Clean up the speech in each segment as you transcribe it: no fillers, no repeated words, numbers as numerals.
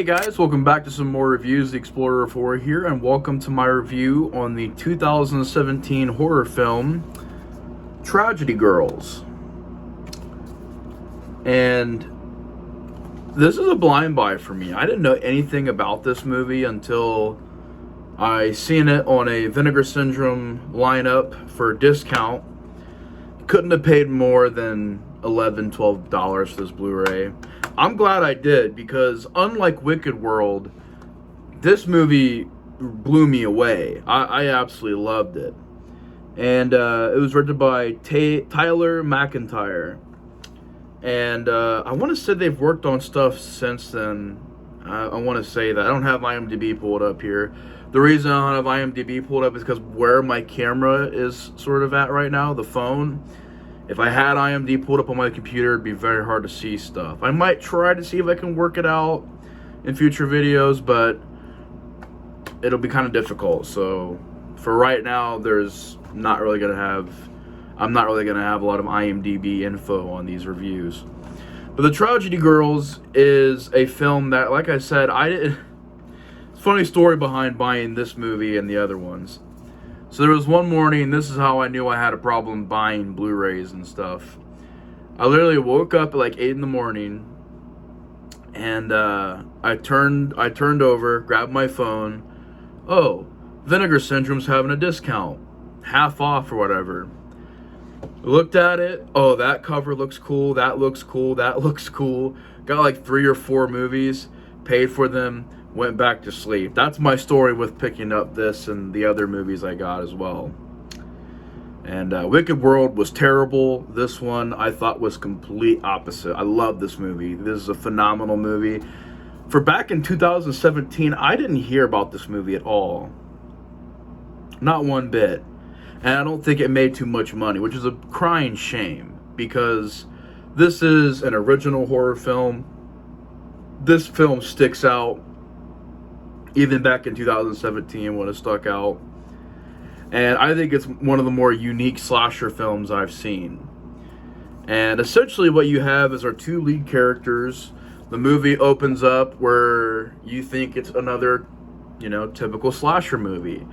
Hey guys, welcome back to some more reviews. The Explorer 4 here, and welcome to my review on the 2017 horror film Tragedy Girls. And this is a blind buy for me. I didn't know anything about this movie until I seen it on a Vinegar Syndrome lineup for a discount. Couldn't have paid more than $11, $12 for this Blu-ray. I'm glad I did, because unlike Wicked World, this movie blew me away. I absolutely loved it. And it was written by Tyler McIntyre. And I want to say they've worked on stuff since then. I want to say that. I don't have IMDb pulled up here. The reason I don't have IMDb pulled up is because where my camera is sort of at right now, the phone. If I had IMDb pulled up on my computer, it'd be very hard to see stuff. I might try to see if I can work it out in future videos, but it'll be kind of difficult. So for right now, I'm not really gonna have a lot of IMDb info on these reviews. But The Tragedy Girls is a film that, like I said, it's a funny story behind buying this movie and the other ones. So there was one morning, this is how I knew I had a problem buying Blu-rays and stuff. I literally woke up at like 8 in the morning, and I turned over, grabbed my phone. Oh, Vinegar Syndrome's having a discount, half off or whatever. Looked at it. Oh, that cover looks cool. That looks cool. That looks cool. Got like 3 or 4 movies, paid for them. Went back to sleep. That's my story with picking up this and the other movies I got as well. And Wicked World was terrible. This one I thought was complete opposite. I love this movie. This is a phenomenal movie. For back in 2017, I didn't hear about this movie at all. Not one bit. And I don't think it made too much money, which is a crying shame, because this is an original horror film. This film sticks out. Even back in 2017 when it stuck out. And I think it's one of the more unique slasher films I've seen. And essentially what you have is our 2 lead characters. The movie opens up where you think it's another, typical slasher movie.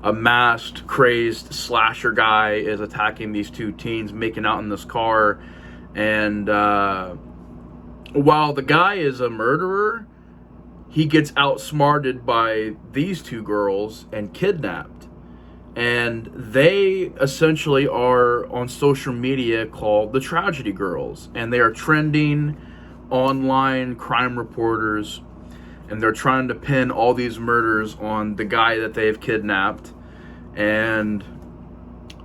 A masked, crazed slasher guy is attacking these 2 teens, making out in this car. And while the guy is a murderer, he gets outsmarted by these 2 girls and kidnapped. And they essentially are on social media called the Tragedy Girls. And they are trending online crime reporters. And they're trying to pin all these murders on the guy that they've kidnapped. And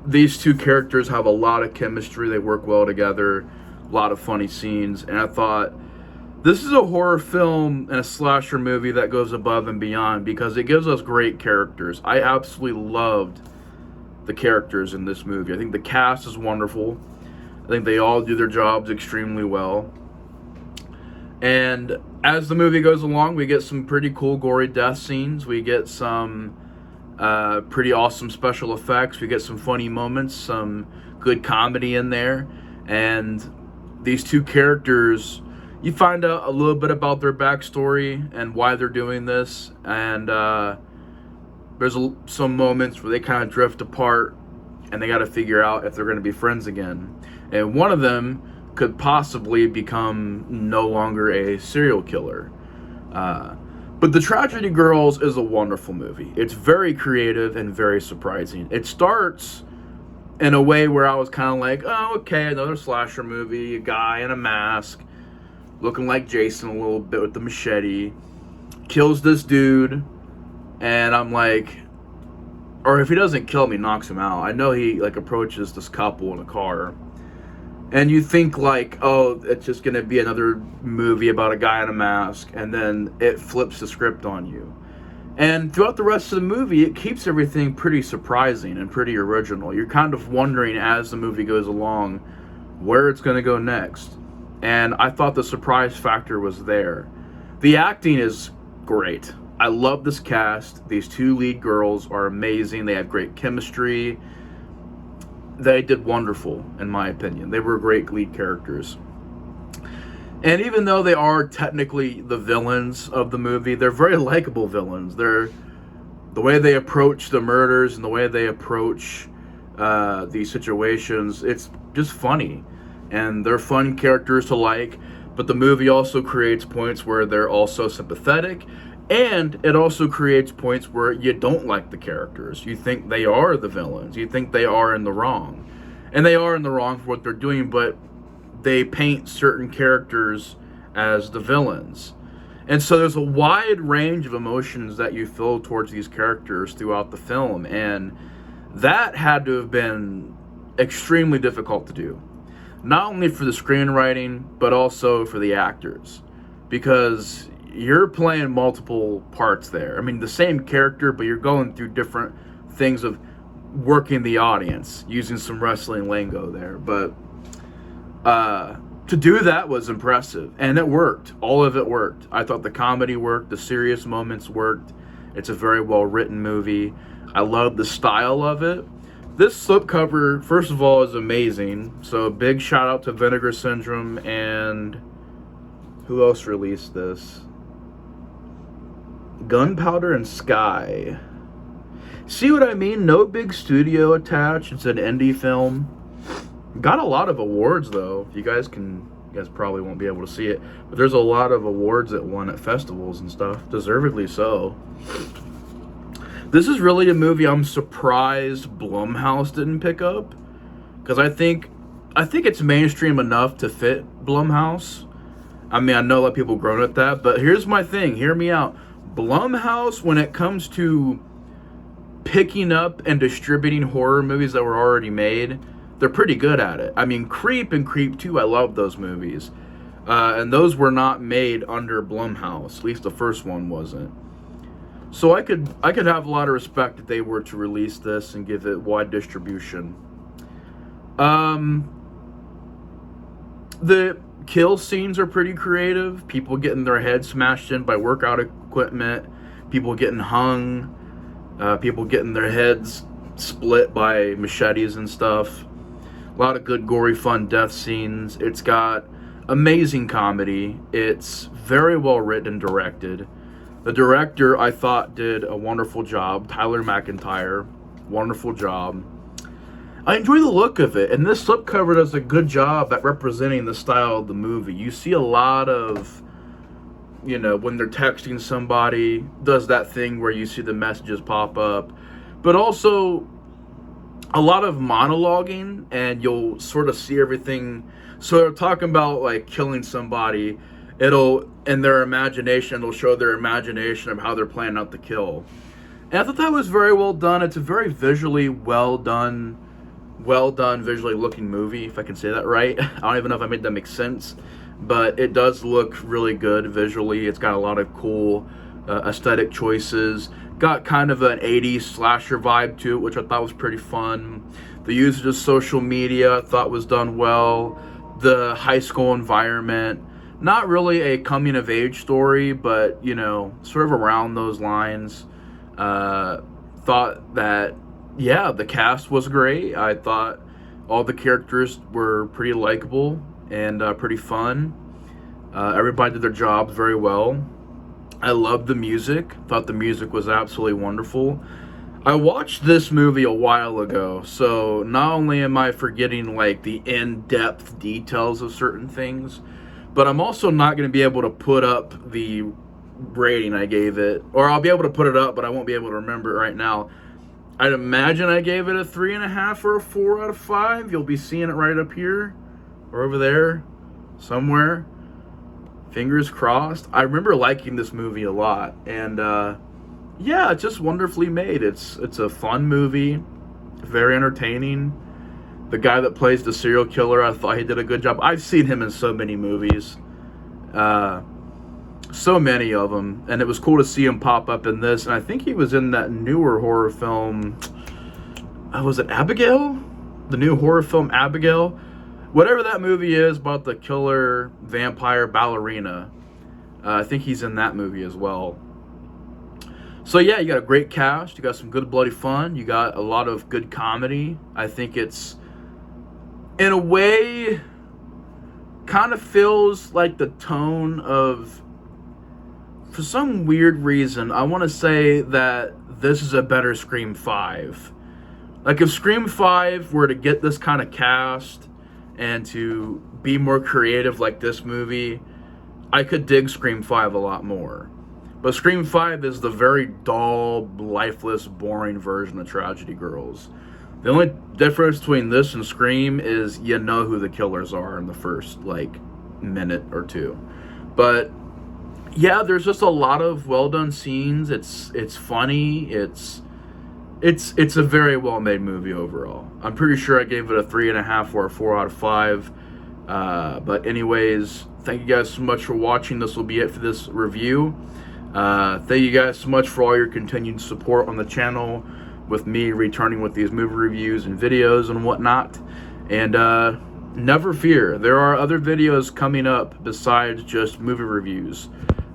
these 2 characters have a lot of chemistry. They work well together. A lot of funny scenes. And I thought, this is a horror film and a slasher movie that goes above and beyond, because it gives us great characters. I absolutely loved the characters in this movie. I think the cast is wonderful. I think they all do their jobs extremely well. And as the movie goes along, we get some pretty cool gory death scenes. We get some pretty awesome special effects. We get some funny moments, some good comedy in there. And these 2 characters, you find out a little bit about their backstory and why they're doing this, and there's some moments where they kind of drift apart, and they got to figure out if they're going to be friends again. And one of them could possibly become no longer a serial killer. But The Tragedy Girls is a wonderful movie. It's very creative and very surprising. It starts in a way where I was kind of like, oh, okay, another slasher movie, a guy in a mask, looking like Jason a little bit with the machete, kills this dude, and I'm like, or if he doesn't kill him, knocks him out. I know he approaches this couple in a car, and you think oh, it's just gonna be another movie about a guy in a mask, and then it flips the script on you. And throughout the rest of the movie, it keeps everything pretty surprising and pretty original. You're kind of wondering as the movie goes along where it's gonna go next. And I thought the surprise factor was there. The acting is great. I love this cast. These 2 lead girls are amazing. They have great chemistry. They did wonderful, in my opinion. They were great lead characters. And even though they are technically the villains of the movie, they're very likable villains. They're the way they approach the murders and the way they approach these situations. It's just funny, and they're fun characters to like. But the movie also creates points where they're also sympathetic, and it also creates points where you don't like the characters. You think they are the villains. You think they are in the wrong, and they are in the wrong for what they're doing. But they paint certain characters as the villains. And so there's a wide range of emotions that you feel towards these characters throughout the film. And that had to have been extremely difficult to do. Not only for the screenwriting, but also for the actors. Because you're playing multiple parts there. I mean, the same character, but you're going through different things of working the audience, using some wrestling lingo there. But to do that was impressive, and it worked. All of it worked. I thought the comedy worked, the serious moments worked. It's a very well written movie. I love the style of it. This slipcover, first of all, is amazing. So big shout out to Vinegar Syndrome, and who else released this? Gunpowder and Sky. See what I mean? No big studio attached. It's an indie film. Got a lot of awards though. You guys probably won't be able to see it, but there's a lot of awards that won at festivals and stuff, deservedly so. This is really a movie I'm surprised Blumhouse didn't pick up, because I think it's mainstream enough to fit Blumhouse. I mean, I know a lot of people groan at that, but here's my thing. Hear me out. Blumhouse, when it comes to picking up and distributing horror movies that were already made, they're pretty good at it. I mean, Creep and Creep 2, I love those movies. And those were not made under Blumhouse. At least the first one wasn't. So I could have a lot of respect if they were to release this and give it wide distribution. The kill scenes are pretty creative. People getting their heads smashed in by workout equipment. People getting hung. People getting their heads split by machetes and stuff. A lot of good, gory, fun death scenes. It's got amazing comedy. It's very well written and directed. The director, I thought, did a wonderful job. Tyler McIntyre, wonderful job. I enjoy the look of it, and this slipcover does a good job at representing the style of the movie. You see a lot of, when they're texting somebody, does that thing where you see the messages pop up, but also a lot of monologuing, and you'll sort of see everything. So they're talking about like killing somebody. In their imagination, it'll show their imagination of how they're planning out the kill. And I thought that was very well done. It's a very visually well done, visually looking movie, if I can say that right. I don't even know if I made that make sense, but it does look really good visually. It's got a lot of cool aesthetic choices. Got kind of an 80s slasher vibe to it, which I thought was pretty fun. The usage of social media I thought was done well. The high school environment, not really a coming of age story, but sort of around those lines. Thought that, the cast was great. I thought all the characters were pretty likable and pretty fun. Everybody did their jobs very well. I loved the music. Thought the music was absolutely wonderful. I watched this movie a while ago, so not only am I forgetting like the in-depth details of certain things, but I'm also not going to be able to put up the rating I gave it, or I'll be able to put it up, but I won't be able to remember it right now. I'd imagine I gave it a 3.5 or a 4 out of 5. You'll be seeing it right up here or over there somewhere. Fingers crossed. I remember liking this movie a lot, and it's just wonderfully made. It's a fun movie, very entertaining. The guy that plays the serial killer, I thought he did a good job. I've seen him in so many movies, so many of them, and it was cool to see him pop up in this. And I think he was in that newer horror film. Was it Abigail? The new horror film Abigail? Whatever that movie is about the killer vampire ballerina. I think he's in that movie as well. So you got a great cast. You got some good bloody fun. You got a lot of good comedy. I think it's, in a way, kind of feels like the tone of, for some weird reason, I want to say that this is a better Scream 5. Like, if Scream 5 were to get this kind of cast and to be more creative like this movie, I could dig Scream 5 a lot more. But Scream 5 is the very dull, lifeless, boring version of Tragedy Girls. The only difference between this and Scream is you know who the killers are in the first, like, minute or two. But yeah, there's just a lot of well done scenes. It's funny. It's a very well made movie overall. I'm pretty sure I gave it a 3.5 or a 4 out of 5. But anyways, thank you guys so much for watching. This will be it for this review. Thank you guys so much for all your continued support on the channel, with me returning with these movie reviews and videos and whatnot. And never fear, there are other videos coming up besides just movie reviews.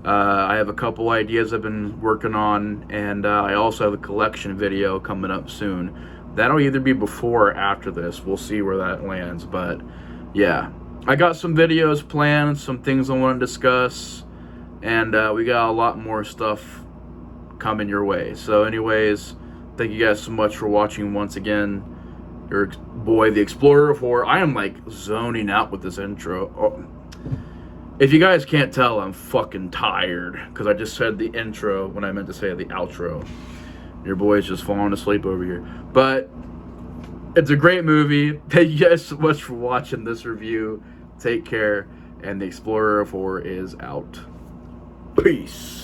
I have a couple ideas I've been working on, and I also have a collection video coming up soon. That'll either be before or after this. We'll see where that lands. But yeah, I got some videos planned, some things I want to discuss, and we got a lot more stuff coming your way. So anyways, thank you guys so much for watching once again. Your boy, the Explorer of Horror. I am like zoning out with this intro. Oh. If you guys can't tell, I'm fucking tired because I just said the intro when I meant to say the outro. Your boy's just falling asleep over here. But it's a great movie. Thank you guys so much for watching this review. Take care, and the Explorer of Horror is out. Peace.